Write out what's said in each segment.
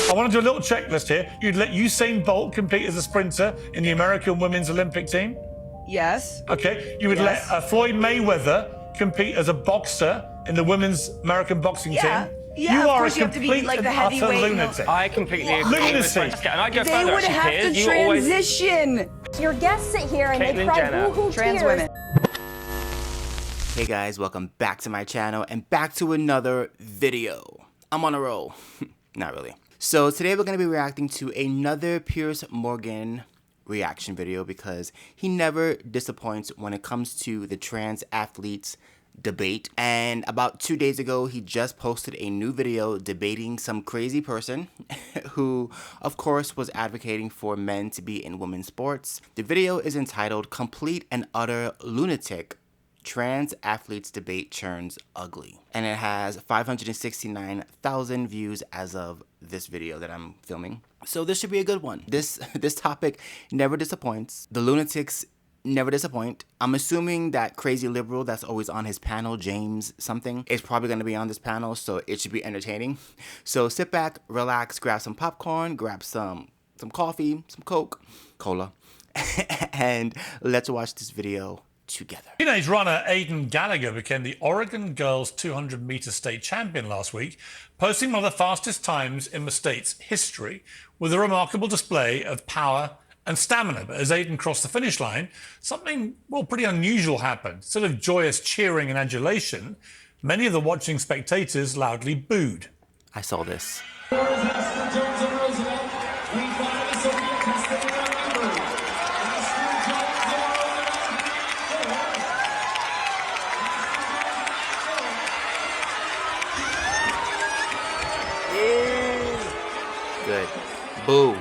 I want to do a little checklist here. You'd let Usain Bolt compete as a sprinter in the American women's Olympic team? Yes. Okay. You would let Floyd Mayweather compete as a boxer in the women's American boxing team? Yeah, You are a you have to be complete like and the utter heavyweight. lunatic. I completely agree. Lunacy. And I go They further, would actually, have Piers. to You always... transition. Your guests sit here and Caitlyn they cry Jenner. boo-hoo Trans tears. women. Hey guys, welcome back to my channel and back to another video. I'm on a roll. Not really. So today we're going to be reacting to another Piers Morgan reaction video because he never disappoints when it comes to the trans athletes debate. And about 2 days ago, he just posted a new video debating some crazy person who, of course, was advocating for men to be in women's sports. The video is entitled Complete and Utter Lunatic. Trans athletes debate turns ugly, and it has 569,000 views as of this video that I'm filming. So this should be a good one. This topic never disappoints. The lunatics never disappoint. I'm assuming that crazy liberal that's always on his panel, James something, is probably going to be on this panel, so it should be entertaining. So sit back, relax, grab some popcorn, grab some coffee, some cola, and let's watch this video together. Teenage runner Aidan Gallagher became the Oregon girls 200-meter state champion last week, posting one of the fastest times in the state's history with a remarkable display of power and stamina. But as Aidan crossed the finish line, something, well, pretty unusual happened. Instead of joyous cheering and adulation, many of the watching spectators loudly booed. I saw this. Good. Boo.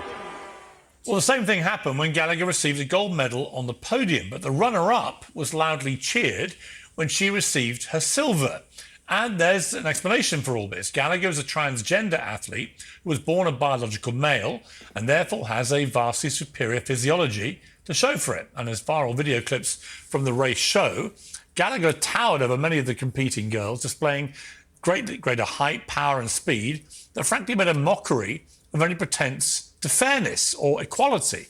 Well, the same thing happened when Gallagher received a gold medal on the podium, but the runner-up was loudly cheered when she received her silver. And there's an explanation for all this. Gallagher is a transgender athlete who was born a biological male and therefore has a vastly superior physiology to show for it. And as viral video clips from the race show, Gallagher towered over many of the competing girls, displaying greater height, power and speed that frankly made a mockery of any pretense to fairness or equality.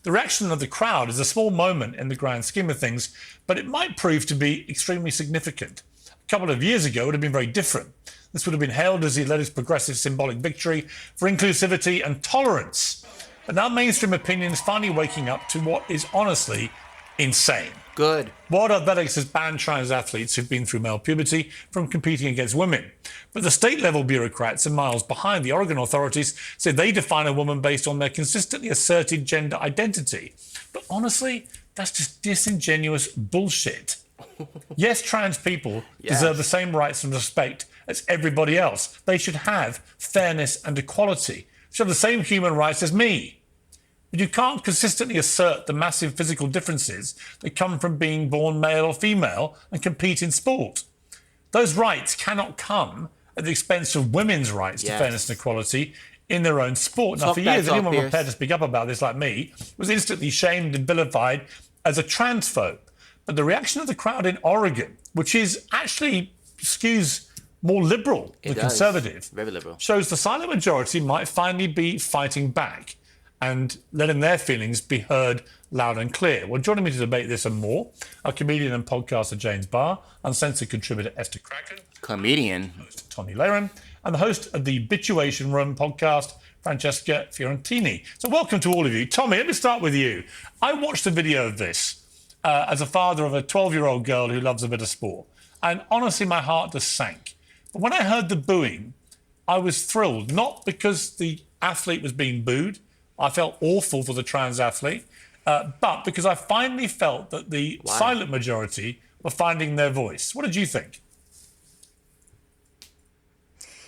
The reaction of the crowd is a small moment in the grand scheme of things, but it might prove to be extremely significant. A couple of years ago, it would have been very different. This would have been hailed as he led his progressive symbolic victory for inclusivity and tolerance. But now mainstream opinion is finally waking up to what is honestly insane. Good. World Athletics has banned trans athletes who've been through male puberty from competing against women. But the state-level bureaucrats are miles behind. The Oregon authorities say they define a woman based on their consistently asserted gender identity. But honestly, that's just disingenuous bullshit. Yes, trans people deserve the same rights and respect as everybody else. They should have fairness and equality. They should have the same human rights as me. But you can't consistently assert the massive physical differences that come from being born male or female and compete in sport. Those rights cannot come at the expense of women's rights to fairness and equality in their own sport. Now, for years, anyone prepared to speak up about this, like me, was instantly shamed and vilified as a transphobe. But the reaction of the crowd in Oregon, which is actually skews more liberal than conservative, very liberal, shows the silent majority might finally be fighting back and letting their feelings be heard loud and clear. Well, joining me to debate this and more are comedian and podcaster James Barr, uncensored contributor Esther Kraken, comedian host Tommy Lahren, and the host of the Bituation Room podcast, Francesca Fiorentini. So welcome to all of you. Tommy, let me start with you. I watched the video of this as a father of a 12-year-old girl who loves a bit of sport, and honestly, my heart just sank. But when I heard the booing, I was thrilled, not because the athlete was being booed. I felt awful for the trans athlete, but because I finally felt that the silent majority were finding their voice. What did you think?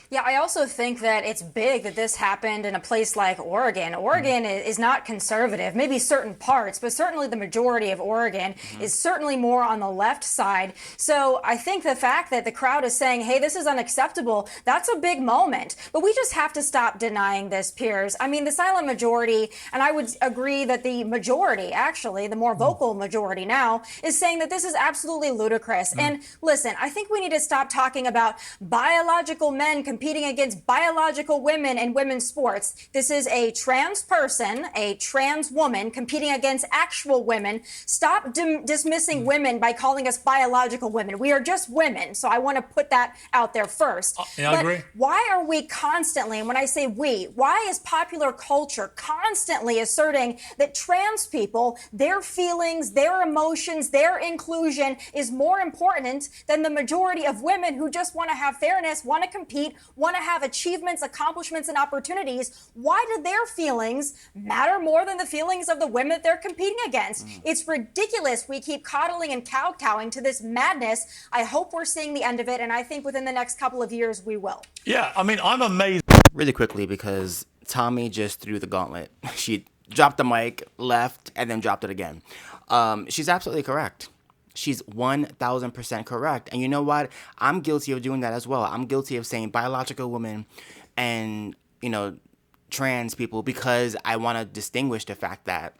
Yeah, I also think that it's big that this happened in a place like Oregon. Oregon is not conservative, maybe certain parts, but certainly the majority of Oregon is certainly more on the left side. So I think the fact that the crowd is saying, hey, this is unacceptable, that's a big moment. But we just have to stop denying this, Piers. I mean, the silent majority, and I would agree that the majority, actually, the more vocal majority now, is saying that this is absolutely ludicrous. And listen, I think we need to stop talking about biological men competing against biological women in women's sports. This is a trans person, a trans woman competing against actual women. Stop dismissing women by calling us biological women. We are just women. So I want to put that out there first. Yeah, I agree. Why are we constantly, and when I say we, why is popular culture constantly asserting that trans people, their feelings, their emotions, their inclusion is more important than the majority of women who just want to have fairness, want to compete, want to have achievements, accomplishments, and opportunities? Why do their feelings matter more than the feelings of the women that they're competing against? It's ridiculous. We keep coddling and kowtowing to this madness. I hope we're seeing the end of it, and I think within the next couple of years we will. Yeah, I mean, I'm amazed. Really quickly, because Tommy just threw the gauntlet. She dropped the mic, left, and then dropped it again. She's absolutely correct. She's 1,000% correct. And you know what? I'm guilty of doing that as well. I'm guilty of saying biological women and, you know, trans people because I want to distinguish the fact that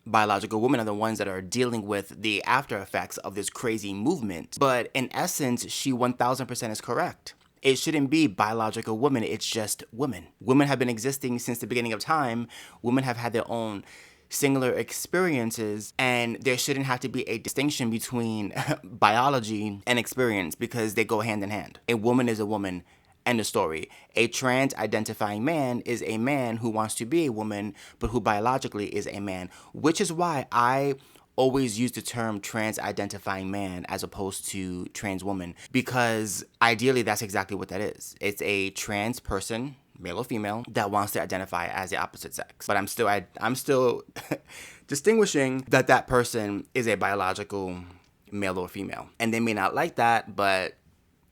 biological women are the ones that are dealing with the after effects of this crazy movement. But in essence, she 1,000% is correct. It shouldn't be biological women. It's just women. Women have been existing since the beginning of time. Women have had their own singular experiences, and there shouldn't have to be a distinction between biology and experience because they go hand in hand. A woman is a woman, end of story. A trans-identifying man is a man who wants to be a woman, but who biologically is a man, which is why I always use the term trans-identifying man as opposed to trans woman, because ideally that's exactly what that is. It's a trans person, male or female, that wants to identify as the opposite sex. But I'm still distinguishing that that person is a biological male or female. And they may not like that, but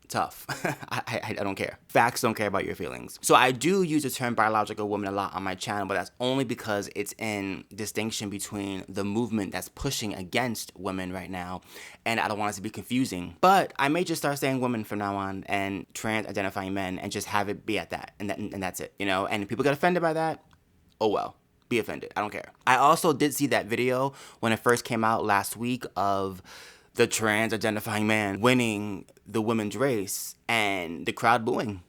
tough. I don't care. Facts don't care about your feelings. So I do use the term biological woman a lot on my channel, but that's only because it's in distinction between the movement that's pushing against women right now, and I don't want it to be confusing. But I may just start saying women from now on and trans-identifying men and just have it be at that, and that's it, you know? And if people get offended by that, oh well. Be offended. I don't care. I also did see that video when it first came out last week of the trans-identifying man winning the women's race and the crowd booing.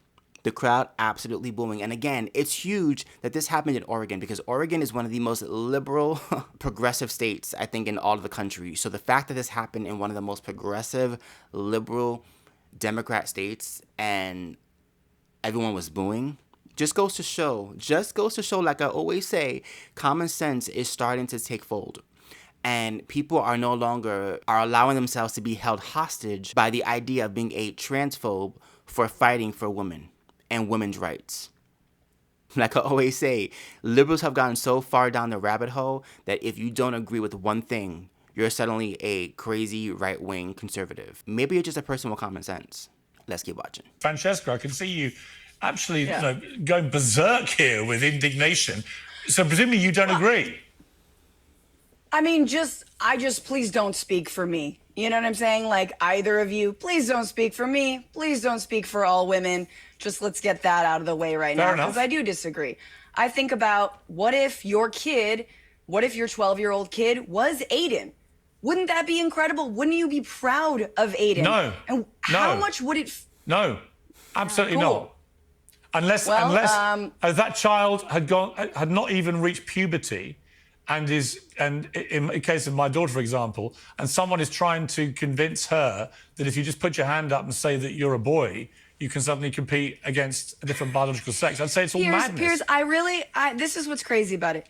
The crowd absolutely booing. And again, it's huge that this happened in Oregon because Oregon is one of the most liberal, progressive states, I think, in all of the country. So the fact that this happened in one of the most progressive, liberal, Democrat states and everyone was booing just goes to show, like I always say, common sense is starting to take fold. And people are no longer allowing themselves to be held hostage by the idea of being a transphobe for fighting for women and women's rights. Like I always say, liberals have gotten so far down the rabbit hole that if you don't agree with one thing, you're suddenly a crazy right-wing conservative. Maybe you're just a person with common sense. Let's keep watching. Francesca, I can see you actually going berserk here with indignation. So presumably you don't agree. I mean, please don't speak for me. You know what I'm saying? Like, either of you, please don't speak for me. Please don't speak for all women. Just let's get that out of the way right now. Because I do disagree. I think about what if your 12-year-old kid was Aiden? Wouldn't that be incredible? Wouldn't you be proud of Aiden? No. And how much would it... No, absolutely not. Unless that child had not even reached puberty, and in the case of my daughter, for example, and someone is trying to convince her that if you just put your hand up and say that you're a boy, you can suddenly compete against a different biological sex. I'd say it's all madness. Piers, this is what's crazy about it.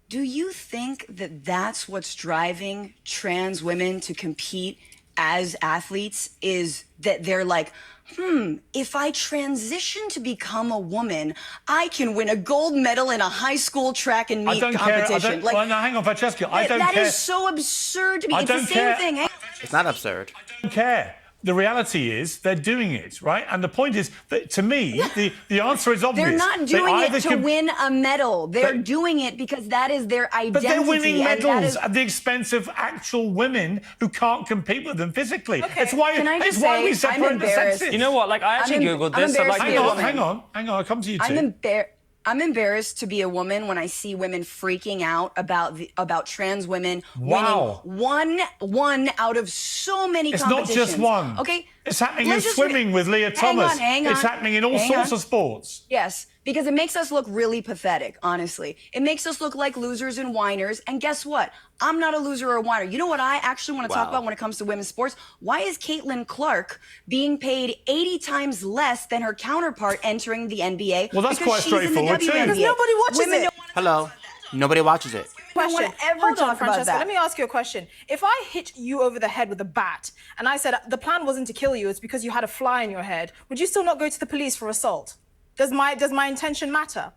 Do you think that that's what's driving trans women to compete as athletes, is that they're like, if I transition to become a woman, I can win a gold medal in a high school track and meet competition. Well, now hang on, Francesca. I don't care. That is so absurd to me. It's the same thing. It's not absurd. I don't care. The reality is they're doing it, right? And the point is that, to me, the answer is obvious. They're not doing it to win a medal. They're doing it because that is their identity. But they're winning medals at the expense of actual women who can't compete with them physically. Okay. It's why we separate the sexes. You know what? Like, I actually Googled this. Hang on. I'll come to you too. I'm embarrassed to be a woman when I see women freaking out about trans women winning one out of so many competitions. It's not just one. Okay, It's happening in Let's just swimming with Leah Thomas. hang on. It's happening in all Hang sorts on. of sports. Yes, because it makes us look really pathetic, honestly. It makes us look like losers and whiners. And guess what? I'm not a loser or a whiner. You know what I actually want to talk about when it comes to women's sports? Why is Caitlin Clark being paid 80 times less than her counterpart entering the NBA? Well, that's Because quite she's in the straightforward too. WNBA. Because nobody watches Women it. don't wanna Hello? talk about that. Nobody watches it. I don't want to ever Hold on, talk about Francesca. that. Let me ask you a question. If I hit you over the head with a bat and I said the plan wasn't to kill you, it's because you had a fly in your head, would you still not go to the police for assault? Does my intention matter?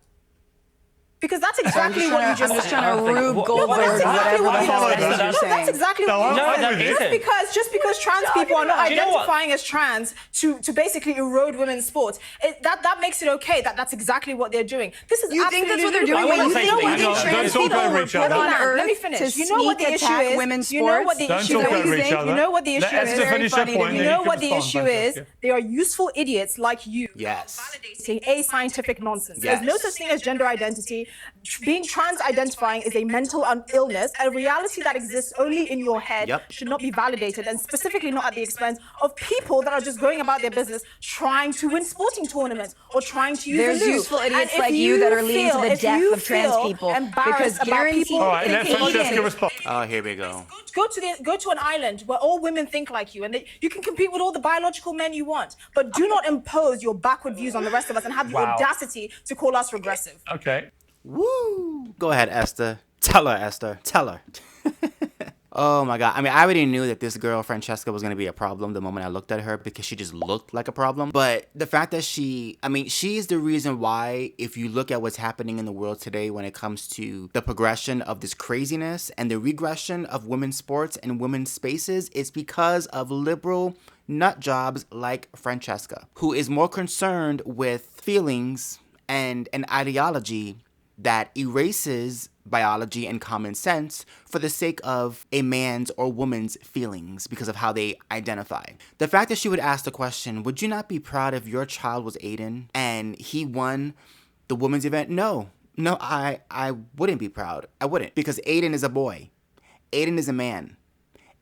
Because that's exactly what you just I'm just said. trying to Rube What- Goldberg, that's exactly whatever what the you hell said. it is you're No, saying. that's exactly No, what you I'm said. with you. Just because trans people are not Do you know what? identifying as trans to basically erode women's sports, that makes it okay. That's exactly what they're doing. This is You think that's what they're doing? I wanna You say think something. you think Hang on, trans don't talk people over were each put other. on Let earth me finish. to You know what sneak the issue attack is? women's You know what the sports? issue Don't talk is? over each other. You know what the Let issue Esther is? finish her funny to point, me. then You know can what the respond, issue is? Francesca. They are useful idiots like you. Yes. Validating ascientific nonsense. Yes. There's no such thing as gender identity. Being trans-identifying is a mental illness, a reality that exists only in your head, Yep. should not be validated, and specifically not at the expense of people that are just going about their business trying to win sporting tournaments or trying to use There's the loo. useful idiots And if like you that are leading to the if death you of trans feel people, embarrassed because about guaranteed- people All right, let thinking Francesca okay, respond. Oh, here we go. go to an island where all women think like you, and you can compete with all the biological men you want, but do not impose your backward views on the rest of us and have the audacity to call us regressive. Okay. Woo! Go ahead, Esther. Tell her, Esther. Tell her. Oh my God. I mean, I already knew that this girl, Francesca, was going to be a problem the moment I looked at her because she just looked like a problem. But the fact that she's the reason why, if you look at what's happening in the world today when it comes to the progression of this craziness and the regression of women's sports and women's spaces, it's because of liberal nut jobs like Francesca, who is more concerned with feelings and an ideology that erases biology and common sense for the sake of a man's or woman's feelings because of how they identify. The fact that she would ask the question, would you not be proud if your child was Aiden and he won the women's event? No, I wouldn't be proud. I wouldn't, because Aiden is a boy. Aiden is a man.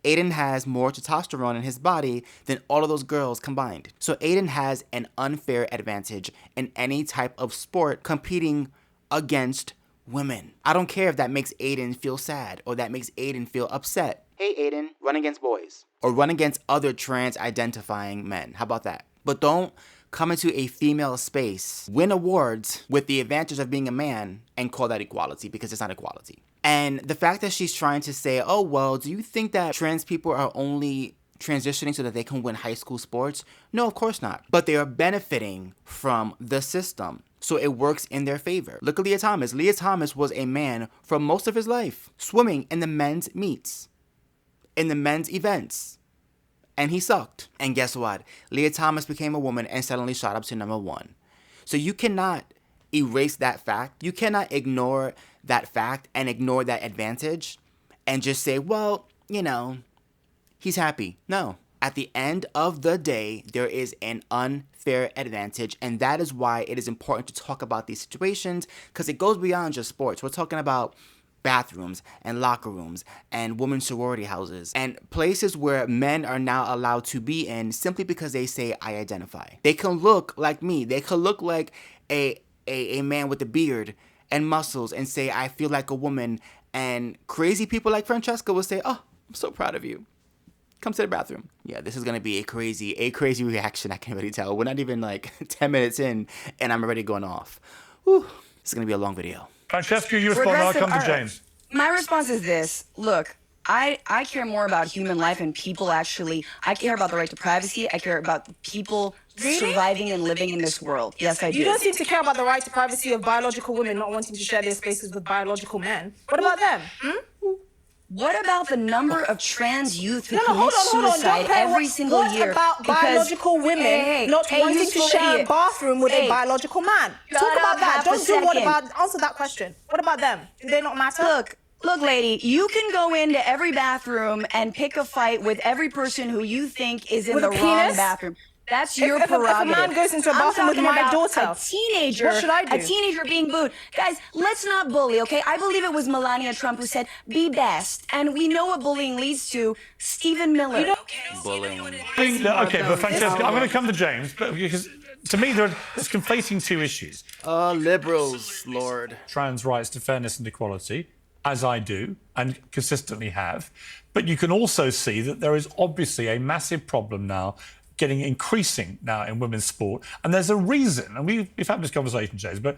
Aiden has more testosterone in his body than all of those girls combined. So Aiden has an unfair advantage in any type of sport competing against women. I don't care if that makes Aiden feel sad or that makes Aiden feel upset. Hey Aiden, run against boys. Or run against other trans-identifying men. How about that? But don't come into a female space, win awards with the advantage of being a man, and call that equality, because it's not equality. And the fact that she's trying to say, oh, well, do you think that trans people are only transitioning so that they can win high school sports? No, of course not. But they are benefiting from the system. So it works in their favor. Look at Leah Thomas. Leah Thomas was a man for most of his life, swimming in the men's meets, in the men's events. And he sucked. And guess what? Leah Thomas became a woman and suddenly shot up to #1. So you cannot erase that fact. You cannot ignore that fact and ignore that advantage and just say, well, you know, he's happy. No. At the end of the day, there is an unfair advantage, and that is why it is important to talk about these situations, because it goes beyond just sports. We're talking about bathrooms and locker rooms and women's sorority houses and places where men are now allowed to be in simply because they say, I identify. They can look like me. They can look like a man with a beard and muscles and say, I feel like a woman. And crazy people like Francesca will say, oh, I'm so proud of you. Come to the bathroom. Yeah, this is going to be a crazy reaction. I can already tell. We're not even like 10 minutes in and I'm already going off. Whew. This is going to be a long video. Francesca, you respond, I'll come to James. My response is this. Look, I care more about human life and people actually. I care about the right to privacy. I care about people surviving and living in this world. Yes, I do. You don't seem to care about the right to privacy of biological women not wanting to share their spaces with biological men. What about them? What about the number of trans youth who No, commit hold on. suicide every single year? What about because- biological women not wanting to useful share idiot. a bathroom with a Hey, biological man? shut Talk up about that. half a Don't do what second. about. Answer that question. What about them? Do they not matter? Look, lady, you can go into every bathroom and pick a fight with every person who you think is in With the a wrong penis? bathroom. That's your if prerogative. a man goes into a I'm bathroom with talking my about daughter, a teenager, what should I do? A teenager being booed. Guys, let's not bully, okay? I believe it was Melania Trump who said, "Be best," and we know what bullying leads to. Stephen Miller. Bullying. Okay, but Francesca, I'm going to come to James, but because to me there's conflating two issues. Liberals, Lord. Trans rights to fairness and equality, as I do and consistently have. But you can also see that there is obviously a massive problem now increasing now in women's sport. And there's a reason, and we've had this conversation, James, but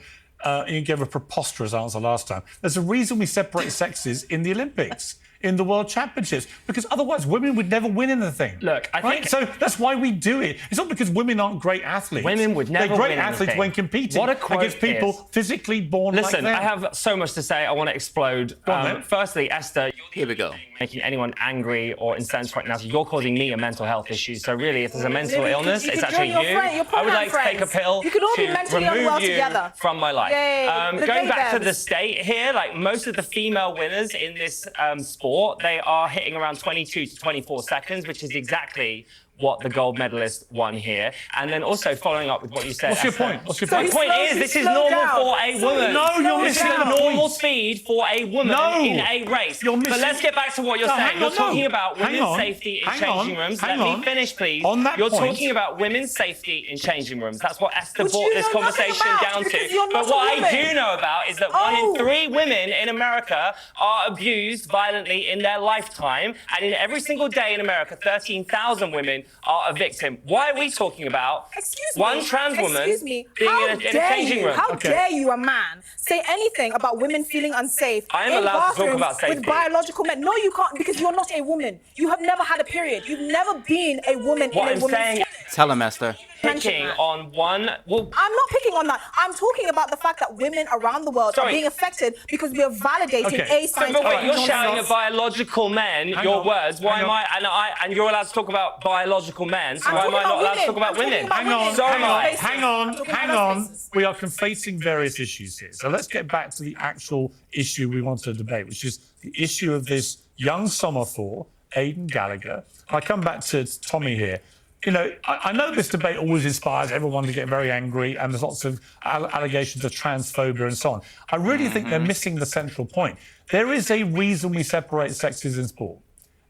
you gave a preposterous answer last time. There's a reason we separate sexes in the Olympics, in the World Championships, because otherwise women would never win anything. Look, I think... So that's why we do it. It's not because women aren't great athletes. Women would never They're great win athletes anything. when competing What a quote against people is. physically born like them. Listen, I have so much to say. I want to explode. Firstly, Esther, Here we go. making anyone angry or incensed right now. So you're causing me a mental health issue. So really, if there's a mental Maybe illness, you it's could actually join you. your friend- your I would like to pronoun take a friends. pill You could all be to mentally remove unwell you together. from my life. Yay, the Going gay back to babes. the state here, like most of the female winners in this sport, they are hitting around 22 to 24 seconds, which is exactly what the gold medalist won here. And then also following up with what you said. What's your Esther, point? What's your So point? The point is, this is normal for a woman. No, you're This is missing the the point. normal speed for a woman No. in a race. You're But missing- let's get back to what you're No, saying. hang You're on, talking no. about Hang women's on, safety in hang changing on, rooms. hang Let on. me finish, please. On that You're point- talking about women's safety in changing rooms. That's what Esther Which brought you this know nothing conversation about, down because to. you're not But what a I woman. do know about is that 1 in Oh. 3 women in America are abused violently in their lifetime. And in every single day in America, 13,000 women are a victim. Why are we talking about one trans woman being How in a dare changing you? room? How dare you, a man, say anything about women feeling unsafe I am in allowed to talk bathrooms about safety. with biological men? No, you can't, because you're not a woman. You have never had a period. You've never been a woman What in a I'm woman's saying, Tell him, Esther. picking on one. Well, I'm not picking on that. I'm talking about the fact that women around the world Sorry. are being affected because we are validating Okay. a science. But wait, you're Hang on. shouting at biological men, Hang your on. words. Why Hang am on. and you're allowed to talk about biological men, so I'm why am talking I not about allowed to talk women. about I'm talking women? about Hang on, women. So am I. hang on. We are conflating various issues here. So let's get back to the actual issue we want to debate, which is the issue of this young sophomore, Aidan Gallagher. I come back to Tommy here. You know, I know this debate always inspires everyone to get very angry, and there's lots of allegations of transphobia and so on. I really think they're missing the central point. There is a reason we separate sexes in sport.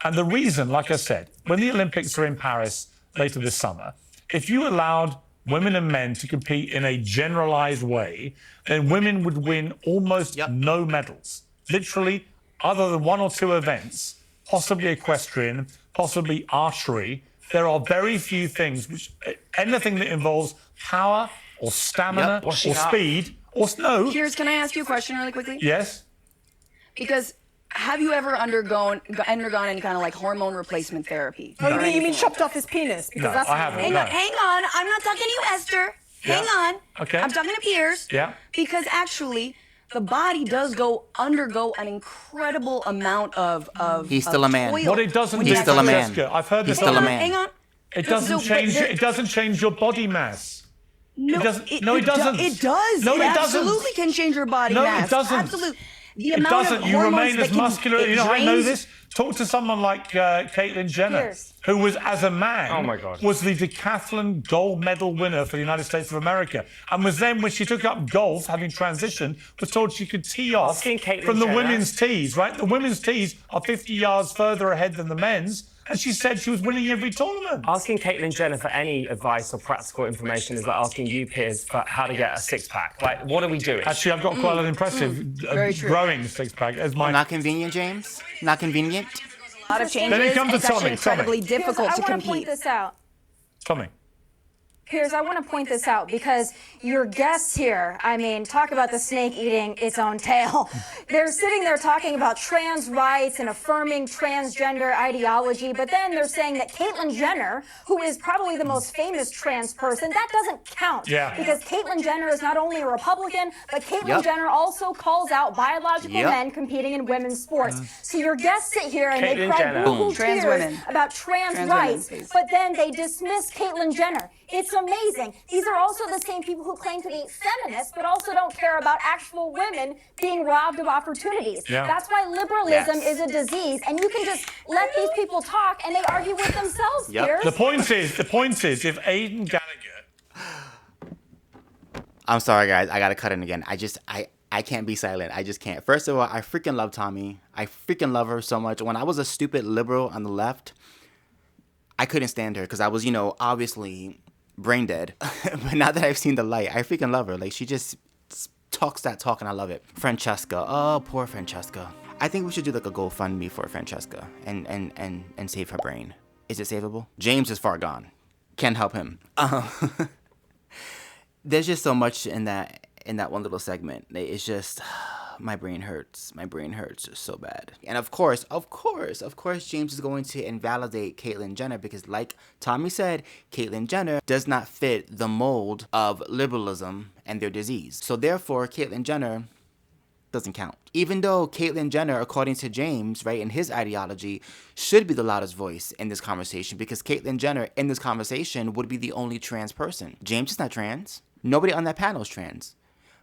And the reason, like I said, when the Olympics are in Paris later this summer, if you allowed women and men to compete in a generalized way, then women would win almost no medals. Literally, other than 1 or 2 events, possibly equestrian, possibly archery, there are very few things which anything that involves power or stamina or speed or no. Piers, can I ask you a question really quickly? Yes. Because have you ever undergone any kind of like hormone replacement therapy? Oh, you mean chopped off his penis? Because No, that's I haven't. Hang No. on. I'm not talking to you, Esther. Hang on. Okay. I'm talking to Piers. Yeah. Because actually, the body does undergo an incredible amount of He's still a man. toil What it doesn't when do, you He's still a man. Francesca, I've heard this. He's still a already. man. Hang on. It doesn't change. It doesn't change your body mass. No, It doesn't. It doesn't. It does. No, it it doesn't. absolutely can change your body No, mass. it doesn't. Absolutely. The It amount doesn't. of You hormones remain that as can- muscular. it You know how I know drains- this? Talk to someone like Caitlyn Jenner, Piers. who was, as a man, Oh my God. was the decathlon gold medal winner for the United States of America, and was then, when she took up golf, having transitioned, was told she could tee off Asking Caitlyn from the Jenner. women's tees. Right, the women's tees are 50 yards further ahead than the men's, and she said she was winning every tournament. Asking Caitlyn Jenner for any advice or practical information is like asking you, Piers, for how to get a six-pack. Like, what are we doing? Actually, I've got quite an impressive Very true. growing six-pack as my. Not convenient, James? Not convenient? A lot of changes. Then it comes to it's actually Tommy. incredibly Piers, difficult I to want to point compete. this out. Tommy. Piers, I want to point this out because your guests here, I mean, talk about the snake eating its own tail. They're sitting there talking about trans rights and affirming transgender ideology, but then they're saying that Caitlyn Jenner, who is probably the most famous trans person, that doesn't count. Yeah. Because Caitlyn Jenner is not only a Republican, but Caitlyn Yep. Jenner also calls out biological Yep. men competing in women's sports. So your guests sit here and they Caitlyn cry Jenner. boo-hoo Trans tears women. about trans Trans rights, women, please. but then they dismiss Caitlyn Jenner. It's amazing. These are also the same people who claim to be feminists, but also don't care about actual women being robbed of opportunities. Yeah. That's why liberalism is a disease, and you can just let these people talk and they argue with themselves, Piers. The point is, if Aidan Gallagher... I'm sorry, guys. I gotta cut in again. I can't be silent. I just can't. First of all, I freaking love Tommy. I freaking love her so much. When I was a stupid liberal on the left, I couldn't stand her because I was, obviously brain dead. But now that I've seen the light, I freaking love her. Like, she just talks that talk and I love it. Francesca. Oh, poor Francesca. I think we should do like a GoFundMe for Francesca and save her brain. Is it savable? James is far gone. Can't help him. There's just so much in that one little segment. It's just, my brain hurts. My brain hurts so bad. And of course, James is going to invalidate Caitlyn Jenner because, like Tommy said, Caitlyn Jenner does not fit the mold of liberalism and their disease. So therefore, Caitlyn Jenner doesn't count. Even though Caitlyn Jenner, according to James, right, in his ideology, should be the loudest voice in this conversation because Caitlyn Jenner in this conversation would be the only trans person. James is not trans. Nobody on that panel is trans.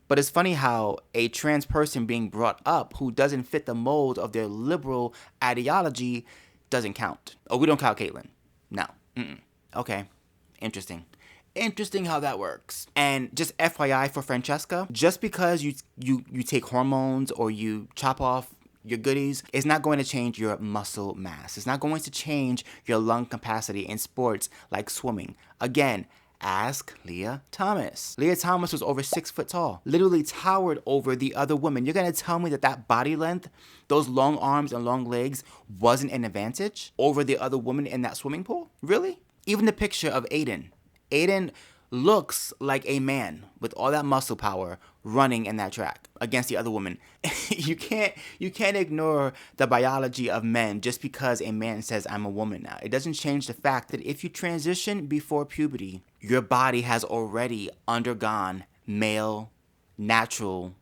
But it's funny how a trans person being brought up who doesn't fit the mold of their liberal ideology doesn't count. Oh, we don't count Caitlyn. No. Okay. Interesting. Interesting how that works. And just FYI for Francesca, just because you take hormones or you chop off your goodies, it's not going to change your muscle mass. It's not going to change your lung capacity in sports like swimming. Again, ask Leah Thomas. Leah Thomas was over 6 foot tall, literally towered over the other women. You're going to tell me that body length, those long arms and long legs wasn't an advantage over the other woman in that swimming pool? Really? Even the picture of Aiden. Aiden looks like a man with all that muscle power running in that track against the other woman. You can't ignore the biology of men just because a man says I'm a woman now. It doesn't change the fact that if you transition before puberty, your body has already undergone male natural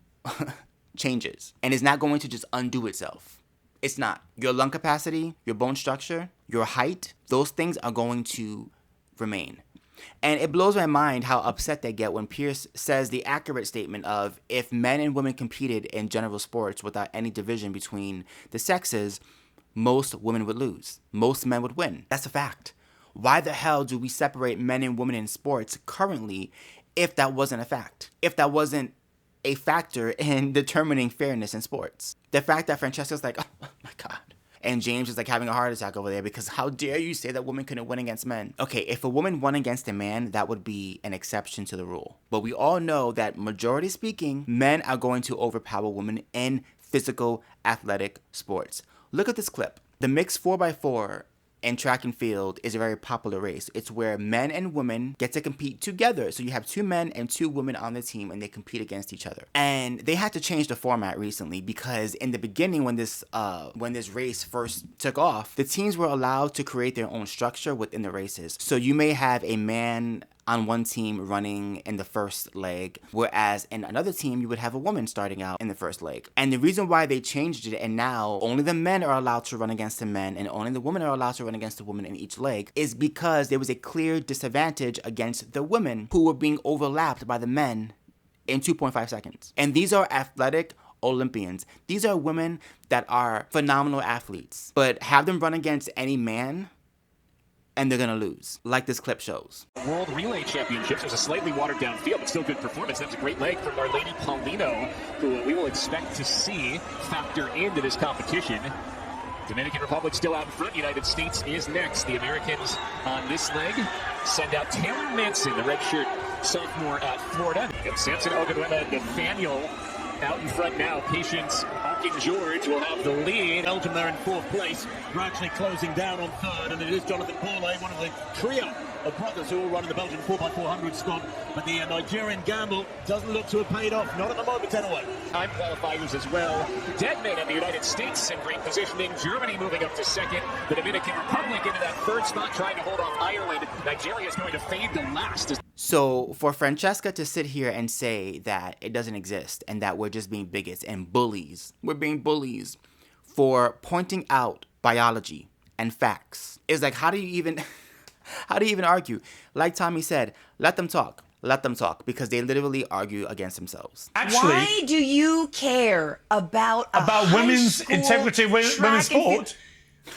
changes and is not going to just undo itself. It's not. Your lung capacity, your bone structure, your height, those things are going to remain. And it blows my mind how upset they get when Piers says the accurate statement of if men and women competed in general sports without any division between the sexes, most women would lose. Most men would win. That's a fact. Why the hell do we separate men and women in sports currently if that wasn't a fact? If that wasn't a factor in determining fairness in sports? The fact that Francesca's like, oh my God. And James is like having a heart attack over there because how dare you say that women couldn't win against men? Okay, if a woman won against a man, that would be an exception to the rule. But we all know that majority speaking, men are going to overpower women in physical athletic sports. Look at this clip. The mixed 4x4 in track and field is a very popular race. It's where men and women get to compete together. So you have 2 men and 2 women on the team and they compete against each other. And they had to change the format recently because in the beginning when this race first took off, the teams were allowed to create their own structure within the races. So you may have a man on one team running in the first leg, whereas in another team you would have a woman starting out in the first leg. And the reason why they changed it and now only the men are allowed to run against the men and only the women are allowed to run against the woman in each leg is because there was a clear disadvantage against the women who were being overlapped by the men in 2.5 seconds. And these are athletic Olympians. These are women that are phenomenal athletes, but have them run against any man and they're gonna lose, like this clip shows. World Relay Championships. There's a slightly watered down field, but still good performance. That's a great leg from our Lady Paulino, who we will expect to see factor into this competition. Dominican Republic still out in front. United States is next. The Americans on this leg send out Taylor Manson, the redshirt sophomore at Florida. And Samson Ogunwema Nathaniel out in front now. Patience Hawking George will have the lead. Belgium there in 4th place, gradually closing down on 3rd, and it is Jonathan Paulet, one of the trio of brothers who will run in the Belgian 4x400 squad. But the Nigerian gamble doesn't look to have paid off, not at the moment anyway. Time qualifiers as well. Deadman in the United States in great positioning. Germany moving up to 2nd. The Dominican Republic into that 3rd spot, trying to hold off Ireland. Nigeria is going to fade to last. So for Francesca to sit here and say that it doesn't exist and that we're just being bigots and bullies, we're being bullies for pointing out biology and facts, is like, how do you even How do you even argue? Like Tommy said, let them talk. Let them talk, because they literally argue against themselves. Actually, why do you care about women's integrity, women's sport?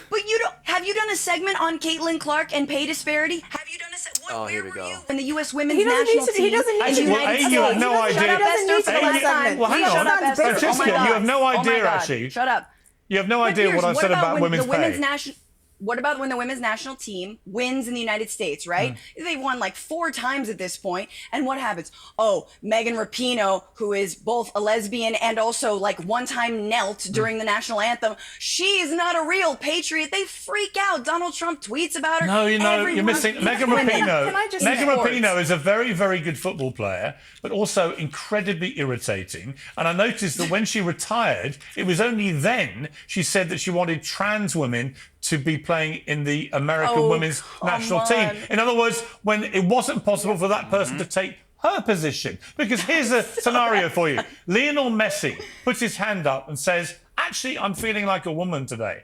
But you don't. Have you done a segment on Caitlin Clark and pay disparity? Have you done a segment? Here we go. In the U.S. women's national team? He doesn't need to. You have no idea. Shut up, Esther. Well, hang on. Francesca, you have no idea, actually. Shut up. You have no idea what I've said about women's pay. What about when the women's national team wins in the United States, right? They've won like 4 times at this point. And what happens? Oh, Megan Rapinoe, who is both a lesbian and also like one time knelt during the national anthem. She is not a real patriot. They freak out. Donald Trump tweets about her. No, you're missing Megan Rapinoe. Megan Rapinoe Rapinoe is a very, very good football player, but also incredibly irritating. And I noticed that when she retired, it was only then she said that she wanted trans women to be playing in the American women's national team. In other words, when it wasn't possible for that person to take her position. Because here's a scenario for you. Lionel Messi puts his hand up and says, actually, I'm feeling like a woman today.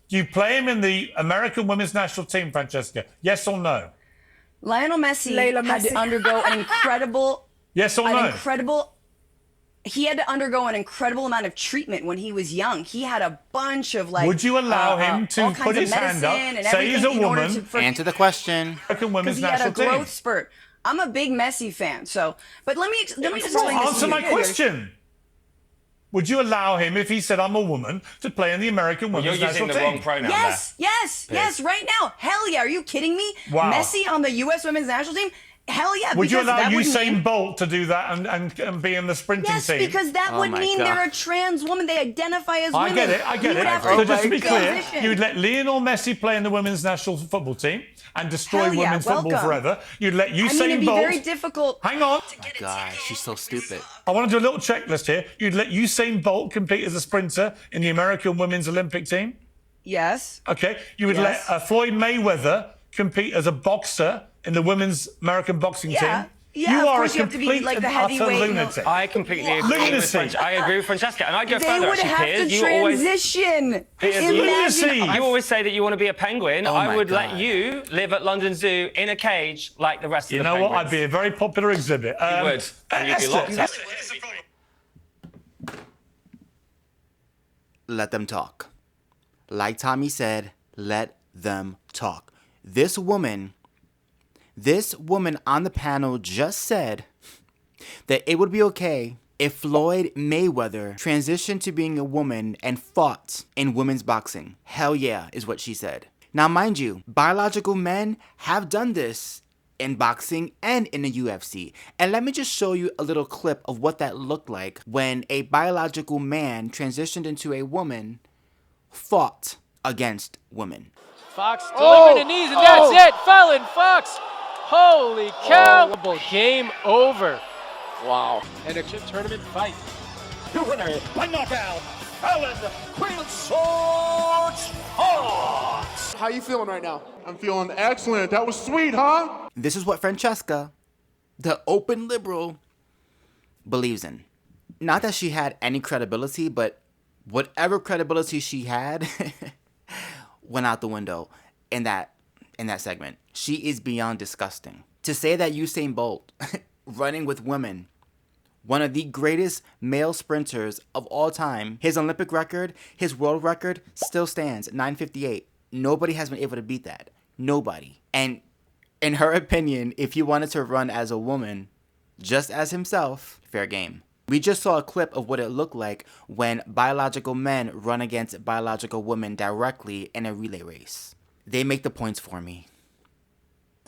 Do you play him in the American women's national team, Francesca? Yes or no? Lionel Messi had to undergo an incredible... Yes or no? He had to undergo an incredible amount of treatment when he was young. He had a bunch of like. Would you allow him to put his hand up, say he's a woman, answer the question? American women's he had a national team. growth spurt. I'm a big Messi fan, so. But let me just explain this Answer to you. my question. Would you allow him, if he said I'm a woman, to play in the American women's national team? You're using the wrong pronoun Yes, right now. Hell yeah, are you kidding me? Wow. Messi on the U.S. women's national team? Hell yeah. Would you because allow that would Usain mean- Bolt to do that and be in the sprinting Yes, team? because that would mean they're a trans woman. They identify as women. I get it. So just to be clear, you would let Lionel Messi play in the women's national football team and destroy women's football forever. You'd let Usain it'd be Bolt... very difficult. Hang on. Oh my God, she's so stupid. I want to do a little checklist here. You'd let Usain Bolt compete as a sprinter in the American women's Olympic team? Yes. Okay. You would let Floyd Mayweather compete as a boxer in the women's American boxing team? Yeah, you are a you have to be complete like the and utter heavyweight. lunatic. I completely agree with Francesca. And I'd go They further, would actually, have Piers. to You always... transition. You always say that you want to be a penguin. I would let you live at London Zoo in a cage like the rest of the penguins. You know what? I'd be a very popular exhibit. You would. And you'd be locked up. Let them talk. Like Tommy said, let them talk. This woman on the panel just said that it would be okay if Floyd Mayweather transitioned to being a woman and fought in women's boxing. Hell yeah, is what she said. Now, mind you, biological men have done this in boxing and in the UFC. And let me just show you a little clip of what that looked like when a biological man transitioned into a woman, fought against women. Fox delivering the knees, and that's it. Fallon Fox. Holy cow. Game over. Wow. And a chip tournament fight. The winner by knockout, Fallon Queen Swords Fox. How you feeling right now? I'm feeling excellent. That was sweet, huh? This is what Francesca, the open liberal, believes in. Not that she had any credibility, but whatever credibility she had went out the window in that segment. She is beyond disgusting. To say that Usain Bolt, running with women, one of the greatest male sprinters of all time, his Olympic record, his world record still stands at 9:58. Nobody has been able to beat that. Nobody. And in her opinion, if he wanted to run as a woman, just as himself, fair game. We just saw a clip of what it looked like when biological men run against biological women directly in a relay race. They make the points for me.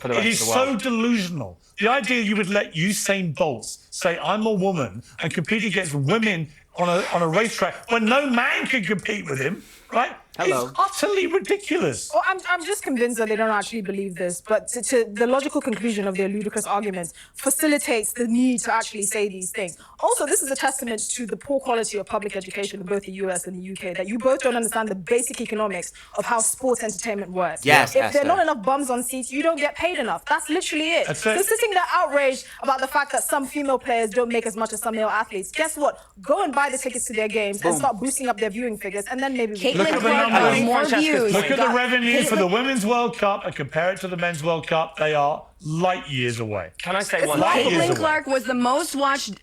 It is so delusional. The idea you would let Usain Bolt say, I'm a woman, and compete against women on a racetrack when no man can compete with him, right? Hello. It's utterly ridiculous. Well, I'm just convinced that they don't actually believe this, but to the logical conclusion of their ludicrous arguments facilitates the need to actually say these things. Also, this is a testament to the poor quality of public education in both the US and the UK, that you both don't understand the basic economics of how sports entertainment works. Yes, if there are not enough bums on seats, you don't get paid enough. That's literally it. That's So it. sitting there outraged about the fact that some female players don't make as much as some male athletes, guess what? Go and buy the tickets to their games and start boosting up their viewing figures, and then maybe... Caitlin Clark numbers. more views. Look at the revenue for the Women's World Cup and compare it to the Men's World Cup. They are light years away. Can I say one Light thing? years Caitlin away. Clark was the most watched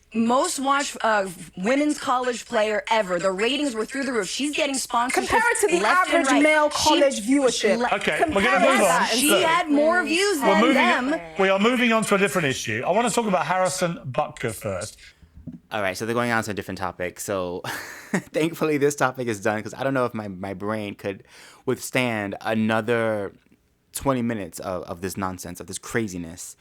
women's college player ever. The ratings were through the roof. She's getting sponsorships. Compare it to the left and average right. male college viewership. Okay, we're Compare going to move that on. and She see. had more views We're than moving. them. We are moving on to a different issue. I want to talk about Harrison Butker first. All right, so they're going on to a different topic. So thankfully this topic is done because I don't know if my brain could withstand another 20 minutes of this nonsense, of this craziness.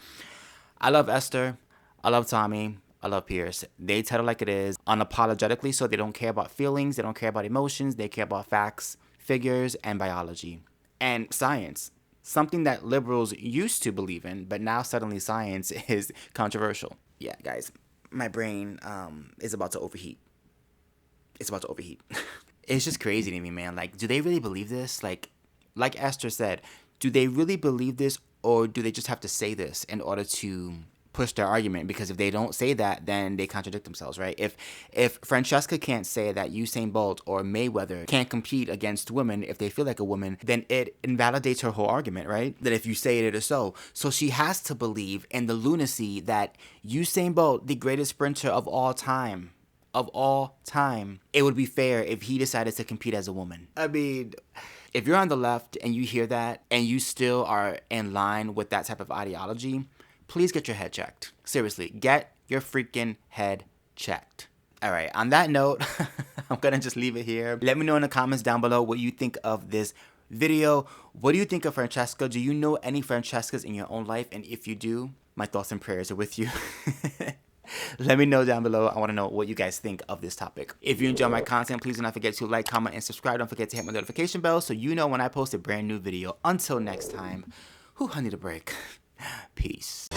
I love Esther. I love Tommy. I love Piers. They tell it like it is, unapologetically, so they don't care about feelings. They don't care about emotions. They care about facts, figures, and biology. And science. Something that liberals used to believe in, but now suddenly science is controversial. Yeah, guys. My brain is about to overheat. It's about to overheat. It's just crazy to me, man. Like, do they really believe this? Like Esther said, do they really believe this, or do they just have to say this in order to push their argument? Because if they don't say that, then they contradict themselves, right? If Francesca can't say that Usain Bolt or Mayweather can't compete against women if they feel like a woman, then it invalidates her whole argument, right? That if you say it is so. So she has to believe in the lunacy that Usain Bolt, the greatest sprinter of all time, it would be fair if he decided to compete as a woman. I mean, if you're on the left and you hear that and you still are in line with that type of ideology, please get your head checked. Seriously, get your freaking head checked. All right, on that note, I'm going to just leave it here. Let me know in the comments down below what you think of this video. What do you think of Francesca? Do you know any Francescas in your own life? And if you do, my thoughts and prayers are with you. Let me know down below. I want to know what you guys think of this topic. If you enjoy my content, please do not forget to like, comment, and subscribe. Don't forget to hit my notification bell so you know when I post a brand new video. Until next time, I need a break. Peace.